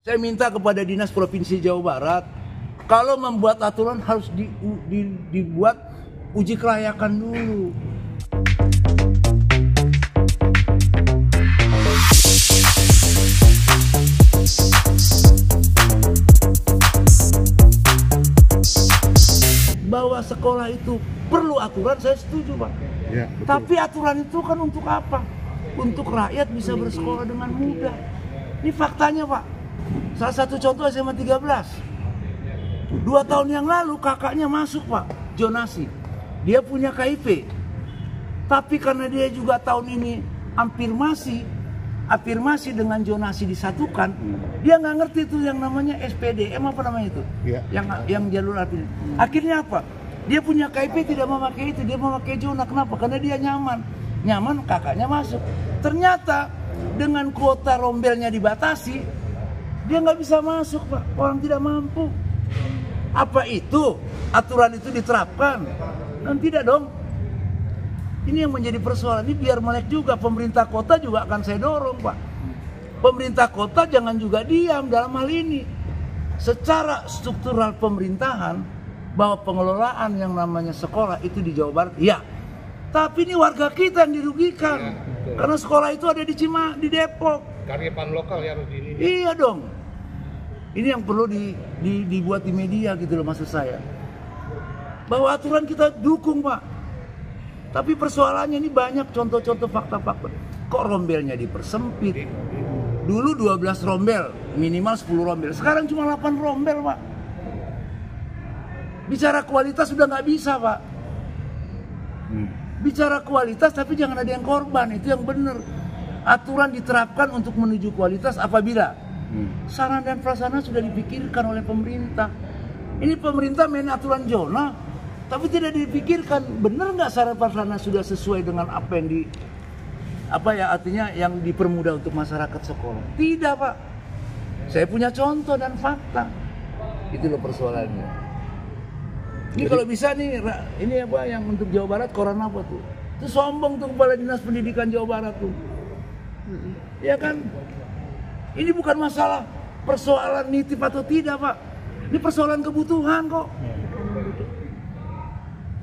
Saya minta kepada Dinas Provinsi Jawa Barat, kalau membuat aturan harus dibuat uji kelayakan dulu. Bahwa sekolah itu perlu aturan, saya setuju, Pak. Ya, tapi aturan itu kan untuk apa? Untuk rakyat bisa bersekolah dengan mudah. Ini faktanya, Pak. Salah satu contoh SMA 13. 2 tahun yang lalu kakaknya masuk, Pak, zonasi. Dia punya KIP. Tapi karena dia juga tahun ini afirmasi dengan zonasi disatukan, dia nggak ngerti itu yang namanya SPDM apa namanya itu, ya. yang jalur afirmasi. Akhirnya apa? Dia punya KIP tidak memakai itu, dia memakai zona. Kenapa? Karena dia nyaman kakaknya masuk. Ternyata dengan kuota rombelnya dibatasi, dia nggak bisa masuk, Pak. Orang tidak mampu. Apa itu aturan itu diterapkan? Kan tidak dong. Ini yang menjadi persoalan. Ini biar melek juga. Pemerintah kota juga akan saya dorong, Pak. Pemerintah kota jangan juga diam dalam hal ini. Secara struktural pemerintahan, bahwa pengelolaan yang namanya sekolah itu di Jawa Barat, ya. Tapi ini warga kita yang dirugikan. Ya, karena sekolah itu ada di Depok. Karyawan lokal ya harus ini. Iya dong. Ini yang perlu dibuat di media gitu loh, maksud saya. Bahwa aturan kita dukung, Pak. Tapi persoalannya ini banyak contoh-contoh fakta-fakta. Kok rombelnya dipersempit? Dulu 12 rombel, minimal 10 rombel. Sekarang cuma 8 rombel, Pak. Bicara kualitas sudah nggak bisa, Pak. Bicara kualitas tapi jangan ada yang korban, itu yang benar. Aturan diterapkan untuk menuju kualitas apabila sarana dan prasarana sudah dipikirkan oleh pemerintah. Ini pemerintah main aturan zona, tapi tidak dipikirkan benar nggak sarana prasarana sudah sesuai dengan apa yang artinya yang dipermudah untuk masyarakat sekolah. Tidak, Pak. Saya punya contoh dan fakta. Itu loh persoalannya. Ini kalau bisa nih, ini apa yang untuk Jawa Barat koran apa tuh? Itu sombong tuh Kepala Dinas Pendidikan Jawa Barat tuh. Ya kan? Ini bukan masalah persoalan nitip atau tidak, Pak. Ini persoalan kebutuhan kok.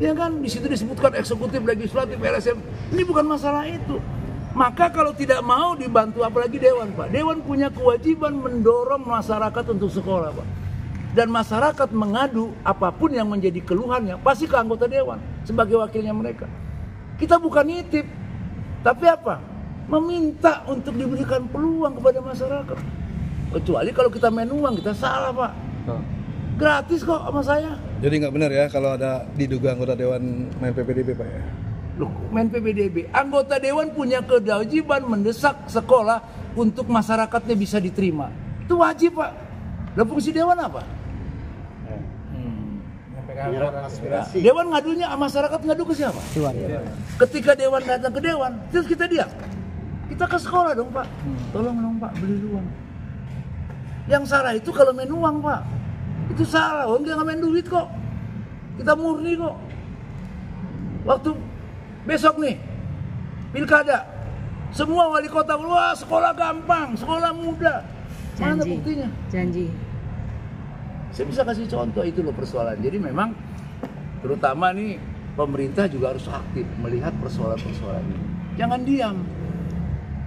Ya kan? Di situ disebutkan eksekutif, legislatif, LSM. Ini bukan masalah itu. Maka kalau tidak mau dibantu, apalagi Dewan, Pak. Dewan punya kewajiban mendorong masyarakat untuk sekolah, Pak. Dan masyarakat mengadu apapun yang menjadi keluhannya pasti ke anggota Dewan sebagai wakilnya mereka. Kita bukan nitip, tapi apa? Meminta untuk diberikan peluang kepada masyarakat. Kecuali kalau kita main uang, kita salah, Pak. Gratis kok sama saya. Jadi nggak benar ya kalau ada diduga anggota Dewan main PPDB, Pak ya? Loh, main PPDB. Anggota Dewan punya kewajiban mendesak sekolah untuk masyarakatnya bisa diterima. Itu wajib, Pak. Lah fungsi Dewan apa? Dewan ngadunya, masyarakat ngadu ke siapa? Dewan. Ketika Dewan datang ke Dewan, terus kita diam. Kita ke sekolah dong, Pak. Tolong dong, Pak, beli uang. Yang salah itu kalau main uang, Pak. Itu salah, dia nggak main duit kok. Kita murni kok. Waktu besok nih, pilkada, semua wali kota, wah sekolah gampang, sekolah mudah. Mana buktinya? Janji. Saya bisa kasih contoh, itu loh persoalan. Jadi memang terutama nih pemerintah juga harus aktif melihat persoalan-persoalan ini. Jangan diam.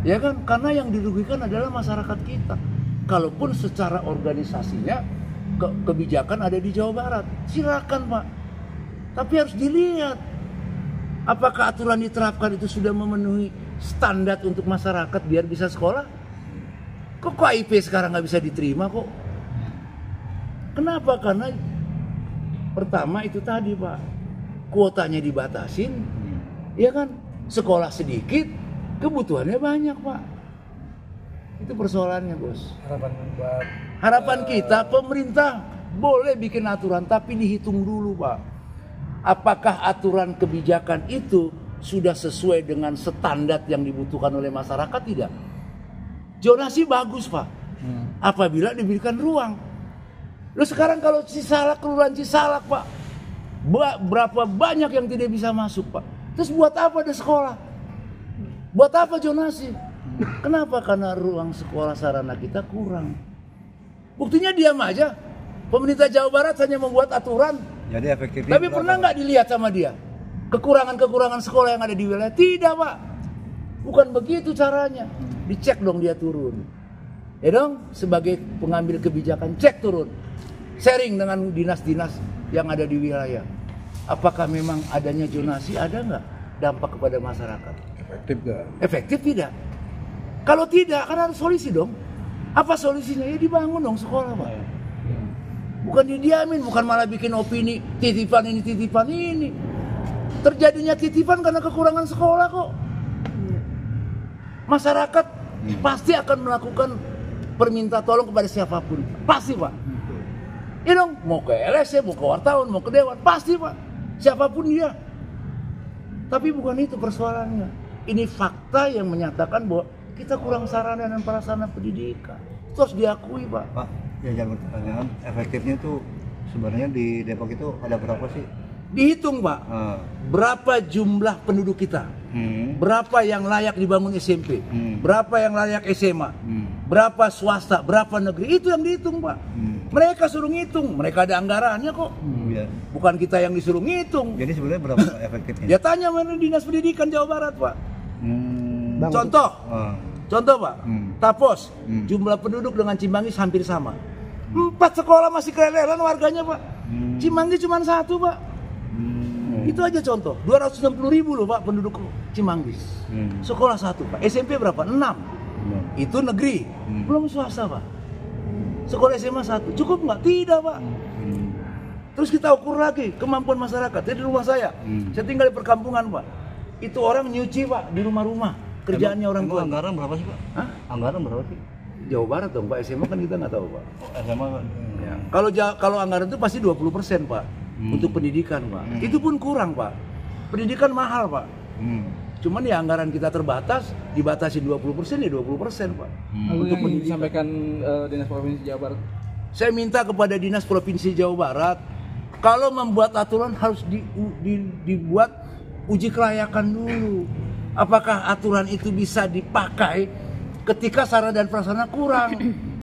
Ya kan? Karena yang dirugikan adalah masyarakat kita. Kalaupun secara organisasinya kebijakan ada di Jawa Barat, silakan, Pak. Tapi harus dilihat apakah aturan diterapkan itu sudah memenuhi standar untuk masyarakat biar bisa sekolah. Kok KIP sekarang nggak bisa diterima kok? Kenapa? Karena pertama itu tadi, Pak, kuotanya dibatasin, ya kan? Sekolah sedikit, kebutuhannya banyak, Pak. Itu persoalannya, Bos. Harapan kita pemerintah boleh bikin aturan, tapi dihitung dulu, Pak. Apakah aturan kebijakan itu sudah sesuai dengan standar yang dibutuhkan oleh masyarakat? Tidak. Zonasi bagus, Pak. Apabila diberikan ruang. Loh sekarang kalau Cisalak, Kelurahan Cisalak, Pak, berapa banyak yang tidak bisa masuk, Pak. Terus buat apa ada sekolah? Buat apa zonasi? Kenapa? Karena ruang sekolah sarana kita kurang. Buktinya diam aja. Pemerintah Jawa Barat hanya membuat aturan. Jadi efektifnya. Tapi pernah nggak dilihat sama dia kekurangan-kekurangan sekolah yang ada di wilayah? Tidak, Pak. Bukan begitu caranya. Dicek dong dia turun. Ya dong, sebagai pengambil kebijakan cek turun. Sharing dengan dinas-dinas yang ada di wilayah. Apakah memang adanya zonasi? Ada nggak dampak kepada masyarakat? Efektif nggak? Efektif tidak? Kalau tidak, kan harus solusi dong. Apa solusinya? Ya dibangun dong sekolah, Pak. Bukan didiamin, bukan malah bikin opini titipan ini. Terjadinya titipan karena kekurangan sekolah kok. Masyarakat pasti akan melakukan perminta tolong kepada siapapun. Pasti, Pak. Ya dong, mau ke LSC, mau ke wartawan, mau ke Dewan, pasti, Pak. Siapapun dia. Tapi bukan itu persoalannya. Ini fakta yang menyatakan bahwa kita kurang sarana dan prasarana pendidikan. Itu harus diakui, Pak. Pak, ya jangan pertanyaan efektifnya itu sebenarnya di Depok itu ada berapa sih? Dihitung, Pak. Berapa jumlah penduduk kita? Berapa yang layak dibangun SMP? Berapa yang layak SMA? Berapa swasta? Berapa negeri? Itu yang dihitung, Pak. Mereka suruh ngitung. Mereka ada anggarannya kok. Ya. Bukan kita yang disuruh ngitung. Jadi sebenarnya berapa efektifnya? Ya tanya mana Dinas Pendidikan Jawa Barat, Pak. Contoh. Contoh, Pak. Tapos, jumlah penduduk dengan Cimanggis hampir sama. 4 sekolah masih keleleran warganya, Pak. Cimanggis cuma 1, Pak. Itu aja contoh. 260.000 loh, Pak, penduduk Cimanggis. Sekolah 1, Pak. SMP berapa? 6. Itu negeri. Belum swasta, Pak. Sekolah SMA 1. Cukup nggak? Tidak, Pak. Terus kita ukur lagi kemampuan masyarakat. Jadi di rumah saya tinggal di perkampungan, Pak. Itu orang nyuci, Pak, di rumah-rumah. Kerjaannya orang tua. Anggaran berapa sih, Pak? Hah? Anggaran berapa sih? Jawa Barat dong, Pak. SMA kan kita nggak tahu, Pak. SMA Ya. Kalau anggaran itu pasti 20%, Pak. Untuk pendidikan, Pak. Itu pun kurang, Pak. Pendidikan mahal, Pak. Cuman ya anggaran kita terbatas, dibatasi 20%, ya 20%, Pak. Untuk disampaikan Dinas Provinsi Jawa Barat. Saya minta kepada Dinas Provinsi Jawa Barat, kalau membuat aturan harus dibuat uji kelayakan dulu. Apakah aturan itu bisa dipakai ketika sarana dan prasarana kurang?